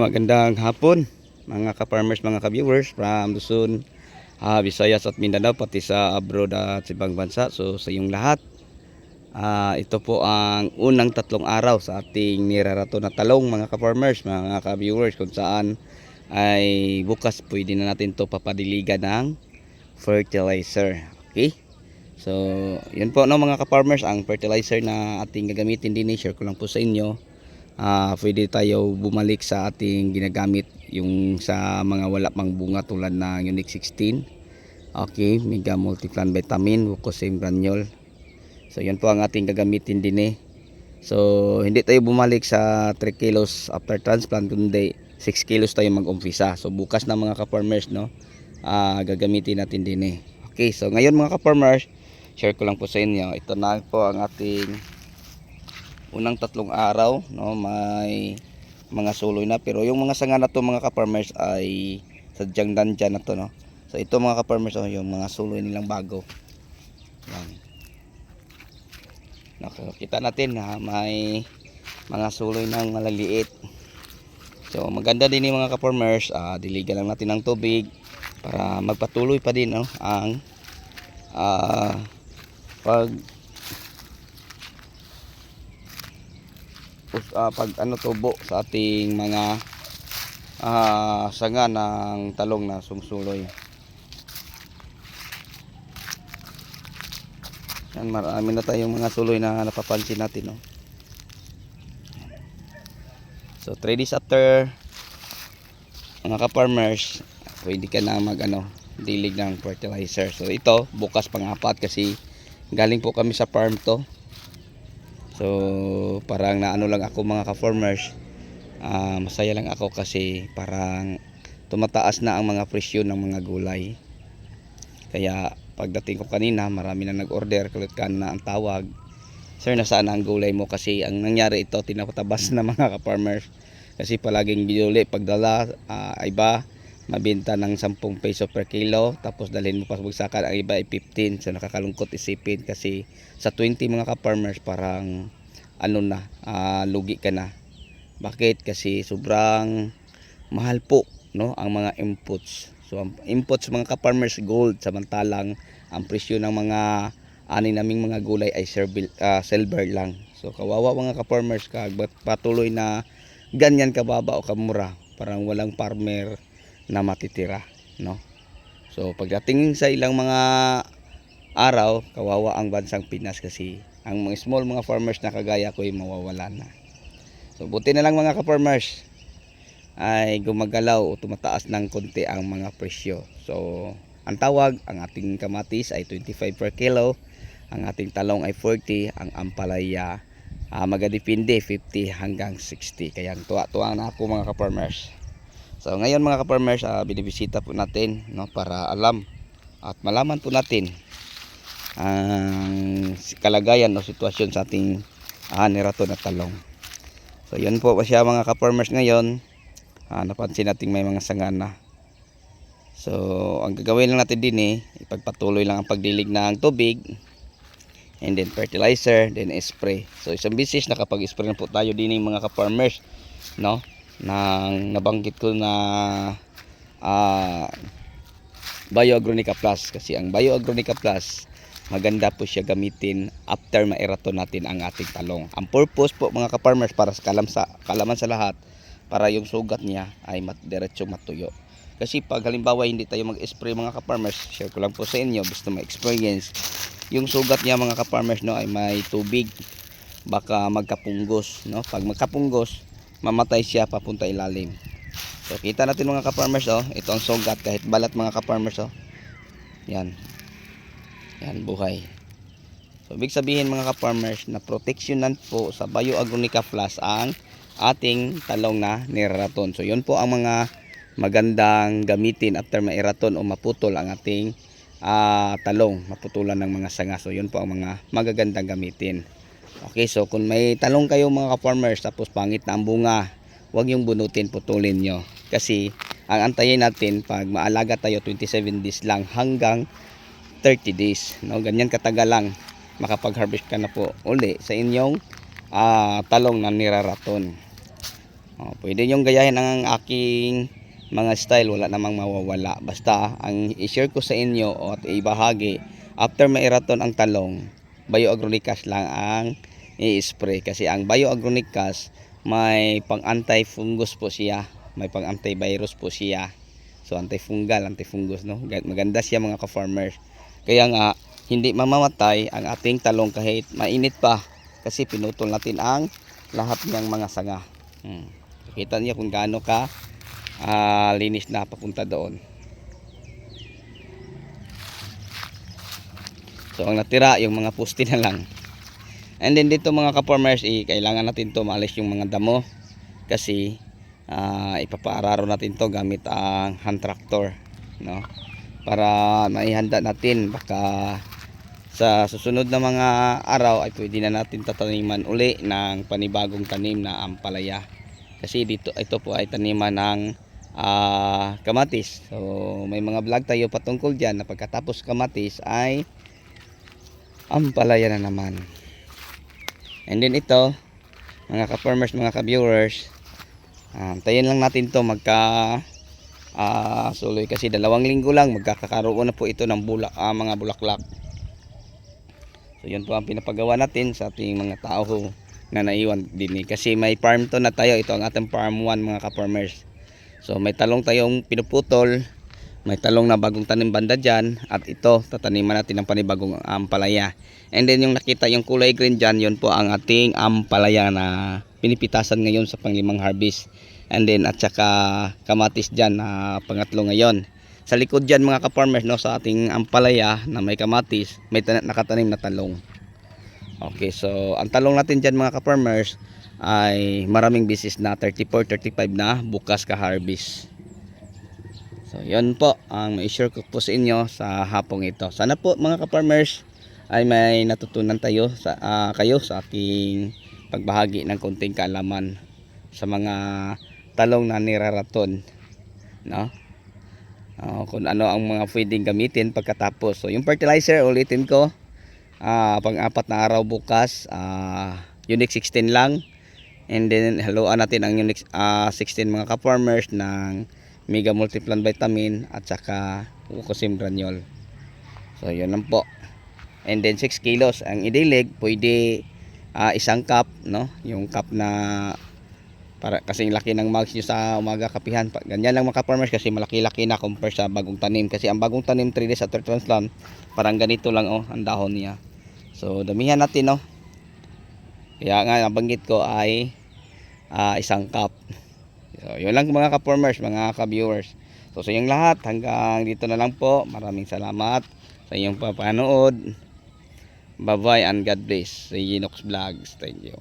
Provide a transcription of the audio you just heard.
Magandang hapon mga ka-farmers, mga ka-viewers from Luzon, Visayas at Mindanao, pati sa abroad at sa ibang bansa. So sa inyong lahat, ito po ang unang 3 araw sa ating nirarato na talong mga ka-farmers, mga ka-viewers, kung saan ay bukas pwede na natin to papadiligan ng fertilizer. Okay? So yun po no mga ka-farmers, ang fertilizer na ating gagamitin din, share ko lang po sa inyo. Pwede tayo bumalik sa ating ginagamit yung sa mga wala pang bunga tulad ng Unique 16. Okay, Mega Multiplan Vitamin, Wucosim Granule. So yan po ang ating gagamitin din. So hindi tayo bumalik sa 3 kilos after transplant, kundi 6 kilos tayo mag-umpisa. So bukas na mga ka-farmers, no, gagamitin natin din. Okay, so ngayon mga ka-farmers, share ko lang po sa inyo. Ito na po ang ating unang 3 araw, no, may mga suloy na, pero yung mga sanga na to mga ka-farmers ay sadyang nandyan na to, no. So ito mga ka-farmers, oh, yung mga suloy nilang bago. Yan. Nakita natin na may mga suloy ng malaliit. So maganda din yung mga ka-farmers, diligan lang natin ng tubig para magpatuloy pa din, no, ang pag tubo sa ating mga sanga ng talong na sumsuloy. Yan, marami na tayong mga suloy na napapansin natin, no. So 3 days after mga ka-farmers, pwede ka na dilig ng fertilizer. So ito bukas pang-4 kasi galing po kami sa farm to. So parang naano lang ako mga ka-farmers, masaya lang ako kasi parang tumataas na ang mga presyo ng mga gulay. Kaya pagdating ko kanina, marami na nag-order, kulit ka na ang tawag, "Sir, nasaan ang gulay mo?" Kasi ang nangyari ito, tinapatabas na mga ka-farmers. Kasi palaging biduli, pagdala, iba mabenta ng 10 peso per kilo, tapos dalhin mo pa sa bagsakan, ang iba ay 15. So nakakalungkot isipin kasi sa 20 mga ka-farmers parang lugi ka na. Bakit? Kasi sobrang mahal po, no, ang mga inputs. So ang inputs mga ka-farmers gold, samantalang ang presyo ng mga ani naming mga gulay ay silver lang. So kawawa mga ka-farmers, patuloy na ganyan kababa o kamura, parang walang farmer na matitira, no. So pagdating sa ilang mga araw, kawawa ang bansang Pinas kasi ang mga small mga farmers na kagaya ko ay mawawala na. So buti na lang mga ka-farmers ay gumagalaw o tumataas ng konti ang mga presyo. So ang tawag, ang ating kamatis ay 25 per kilo, ang ating talong ay 40, ang ampalaya magadepende 50 hanggang 60. Kaya tuwa-tuwa na ako mga ka-farmers. So ngayon mga ka-farmers, binibisita po natin, no, para alam at malaman po natin ang kalagayan o sitwasyon sa ating nirato na talong. So yun po siya mga ka-farmers ngayon. Napansin natin may mga sanga na. So ang gagawin lang natin din ipagpatuloy lang ang pagdilig ng tubig, and then fertilizer, then spray. So isang bisis nakapag-spray na po tayo din mga ka-farmers, no, nang nabanggit ko na Bioagronica Plus. Kasi ang Bioagronica Plus, maganda po siya gamitin after mairato natin ang ating talong. Ang purpose po mga ka-farmers, para sa kalaman sa lahat, para yung sugat niya ay diretso matuyo. Kasi pag halimbawa hindi tayo mag-spray mga ka-farmers, share ko lang po sa inyo, gusto ma-experience, yung sugat niya mga ka-farmers, no, ay may tubig, baka magkapunggos, no. Pag magkapunggos, mamatay siya papunta ilalim. So kita natin mga ka-farmers, ito ang sugat kahit balat mga ka-farmers, yan buhay. So ibig sabihin mga ka-farmers na proteksyonan po sa Bioagronica Plus ang ating talong na niraraton. So yun po ang mga magandang gamitin after mairaton o maputol ang ating talong, maputulan ng mga sanga. So yun po ang mga magagandang gamitin. Okay, so kung may talong kayo mga ka-farmers tapos pangit na ang bunga, huwag yung bunutin, putulin nyo. Kasi ang antayin natin, pag maalaga tayo, 27 days lang hanggang 30 days, no, ganyan katagal lang, makapag-harvest ka na po uli sa inyong talong na niraraton. Pwede nyong gayahin ang aking mga style, wala namang mawawala. Basta ang i-share ko sa inyo o at ibahagi, after mairaton ang talong, bioagronicas lang ang i-spray. Kasi ang bioagronicas may pang anti-fungus po siya, may pang antivirus po siya. So antifungal, antifungus, no? Maganda siya mga ka-farmers. Kaya nga hindi mamamatay ang ating talong kahit mainit pa, kasi pinutol natin ang lahat ng mga sanga. Kita niyo kung gaano ka linis na papunta doon. So ang natira yung mga puste na lang. And then dito mga ka-farmers, kailangan natin to maalis yung mga damo, kasi ipapaararo natin to gamit ang hand tractor, no? Para maihanda natin, baka sa susunod na mga araw ay pwede na natin tataniman uli ng panibagong tanim na ampalaya. Kasi dito ito po ay taniman ng kamatis. So may mga vlog tayo patungkol diyan na pagkatapos kamatis ay ampalaya na naman. And then ito mga ka-farmers, mga ka-viewers, tayin lang natin to magka suloy, kasi 2 linggo lang magkakaroon na po ito ng mga bulaklak. So yun po ang pinapagawa natin sa ating mga tao na naiwan din kasi may farm to na tayo. Ito ang ating farm 1 mga ka-farmers. So may talong tayong pinuputol, may talong na bagong tanim banda dyan, at ito tataniman natin ng panibagong ampalaya. And then yung nakita yung kulay green dyan, yun po ang ating ampalaya na pinipitasan ngayon sa pang-5 harvest. And then at saka kamatis dyan na pangatlo ngayon. Sa likod dyan mga ka-farmers, no, sa ating ampalaya na may kamatis, may nakatanim na talong. Okay, so ang talong natin dyan mga ka-farmers ay maraming bisis na 34-35 na bukas ka-harvest. So yun po ang ma-share ko po sa inyo sa hapong ito. Sana po mga ka-farmers ay may natutunan tayo kayo sa aking pagbahagi ng konting kaalaman sa mga talong na niraraton, no? Kung ano ang mga pwedeng gamitin pagkatapos. So yung fertilizer, ulitin ko, pang-4 na araw bukas, Unique 16 lang. And then haluan natin ang Unique 16 mga ka-farmers ng Mega Multiplan Vitamin at saka Ucosim Granule. So yun lang po. And then 6 kilos ang idilig, pwede 1 cup, no? Yung cup na para kasing laki ng mugs nyo sa umaga kapihan. Ganyan lang mga farmers, kasi malaki-laki na compare sa bagong tanim. Kasi ang bagong tanim 3 days after transplant, parang ganito lang ang dahon niya. So damihan natin, no? Kaya nga nabanggit ko ay 1 cup. So yun lang mga ka-farmers, mga ka-viewers. So sa inyong lahat, hanggang dito na lang po. Maraming salamat sa inyong papanood. Bye bye and God bless. Sa Genox Vlogs. Thank you.